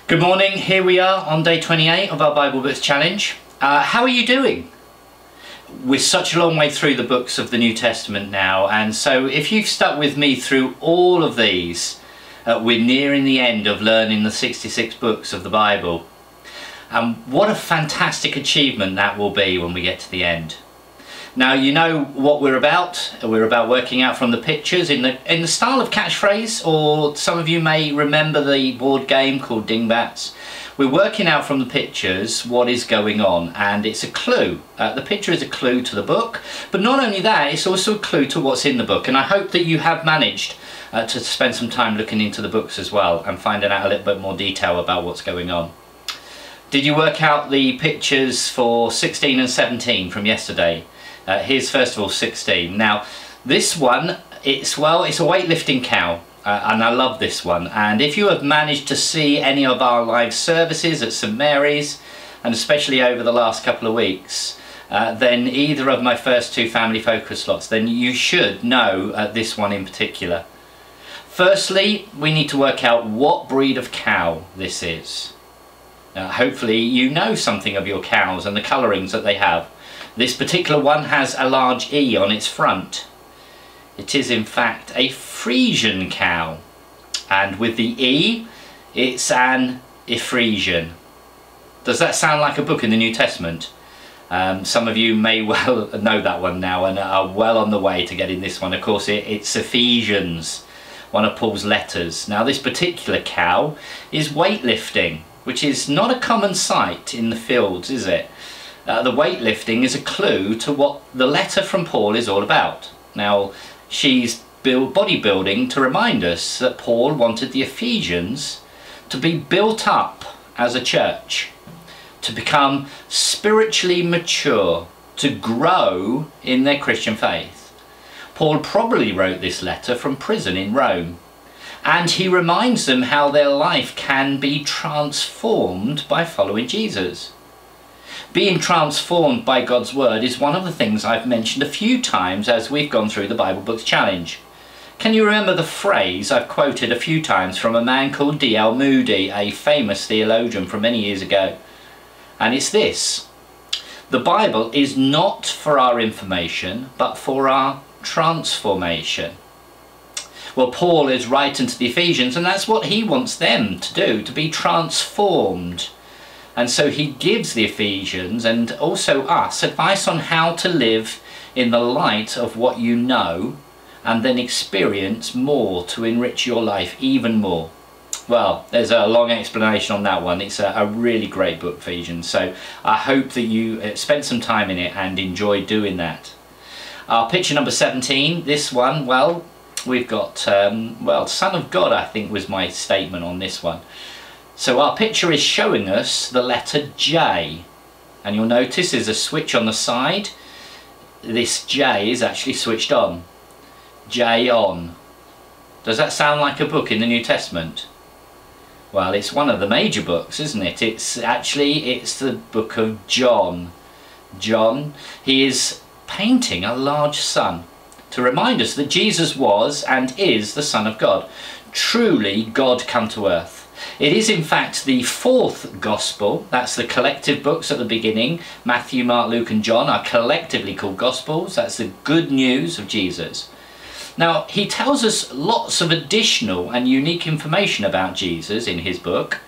Good morning, here we are on day 28 of our Bible Books Challenge. How are you doing? We're such a long way through the books of the New Testament now, and so if you've stuck with me through all of these, we're nearing the end of learning the 66 books of the Bible. And what a fantastic achievement that will be when we get to the end. Now you know what we're about. We're about working out from the pictures in the style of Catchphrase, or some of you may remember the board game called Dingbats. We're working out from the pictures what is going on, and it's a clue. The picture is a clue to the book, but not only that, it's also a clue to what's in the book. And I hope that you have managed to spend some time looking into the books as well and finding out a little bit more detail about what's going on. Did you work out the pictures for 16 and 17 from yesterday? Here's first of all 16. Now this one, it's a weightlifting cow, and I love this one. And if you have managed to see any of our live services at St Mary's, and especially over the last couple of weeks, then either of my first two family focus slots, then you should know this one in particular. Firstly, we need to work out what breed of cow this is. Hopefully you know something of your cows and the colourings that they have. This particular one has a large E on its front. It is in fact a Frisian cow, and with the E it's an Ephesian. Does that sound like a book in the New Testament? Some of you may well know that one now and are well on the way to getting this one. Of course it's Ephesians, one of Paul's letters. Now this particular cow is weightlifting, which is not a common sight in the fields, is it? The weightlifting is a clue to what the letter from Paul is all about. Now, she's bodybuilding to remind us that Paul wanted the Ephesians to be built up as a church, to become spiritually mature, to grow in their Christian faith. Paul probably wrote this letter from prison in Rome, and he reminds them how their life can be transformed by following Jesus. Being transformed by God's Word is one of the things I've mentioned a few times as we've gone through the Bible Books Challenge. Can you remember the phrase I've quoted a few times from a man called D.L. Moody, a famous theologian from many years ago? And it's this: the Bible is not for our information, but for our transformation. Well, Paul is writing to the Ephesians, and that's what he wants them to do, to be transformed. And so he gives the Ephesians and also us advice on how to live in the light of what you know, and then experience more to enrich your life even more. Well, there's a long explanation on that one. It's a really great book, Ephesians. So I hope that you spent some time in it and enjoyed doing that. Our picture number 17, this one, well, we've got, Son of God, I think was my statement on this one. So our picture is showing us the letter J, and you'll notice there's a switch on the side. This J is actually switched on. J on. Does that sound like a book in the New Testament? Well, it's one of the major books, isn't it? It's the book of John. John, he is painting a large sun to remind us that Jesus was and is the Son of God. Truly God come to earth. It is in fact the fourth Gospel. That's the collective books at the beginning. Matthew, Mark, Luke and John are collectively called Gospels. That's the good news of Jesus. Now he tells us lots of additional and unique information about Jesus in his book,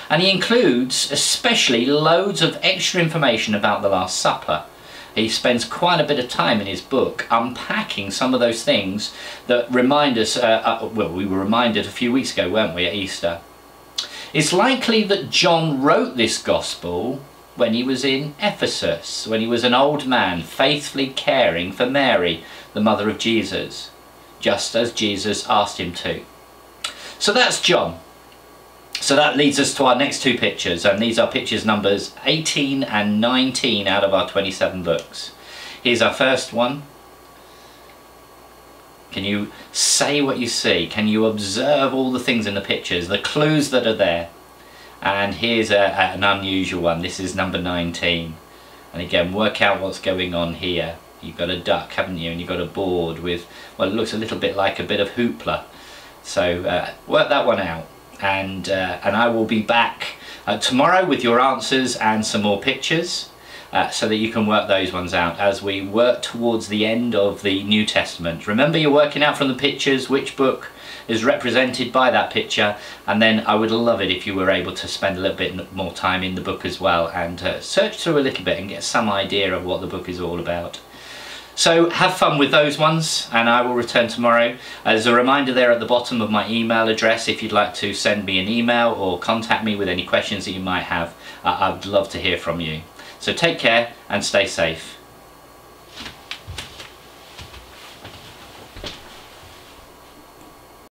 and he includes especially loads of extra information about the Last Supper. He spends quite a bit of time in his book unpacking some of those things that remind us, well, we were reminded a few weeks ago, weren't we, at Easter. It's likely that John wrote this gospel when he was in Ephesus, when he was an old man faithfully caring for Mary, the mother of Jesus, just as Jesus asked him to. So that's John. So that leads us to our next two pictures, and these are pictures numbers 18 and 19 out of our 27 books. Here's our first one. Can you say what you see? Can you observe all the things in the pictures, the clues that are there? And here's an unusual one. This is number 19. And again, work out what's going on here. You've got a duck, haven't you? And you've got a board with, well, it looks a little bit like a bit of hoopla. So work that one out. and I will be back tomorrow with your answers and some more pictures, so that you can work those ones out as we work towards the end of the New Testament. Remember, you're working out from the pictures which book is represented by that picture, and then I would love it if you were able to spend a little bit more time in the book as well and search through a little bit and get some idea of what the book is all about. So have fun with those ones, and I will return tomorrow. There's a reminder there at the bottom of my email address if you'd like to send me an email or contact me with any questions that you might have. I'd love to hear from you. So take care and stay safe.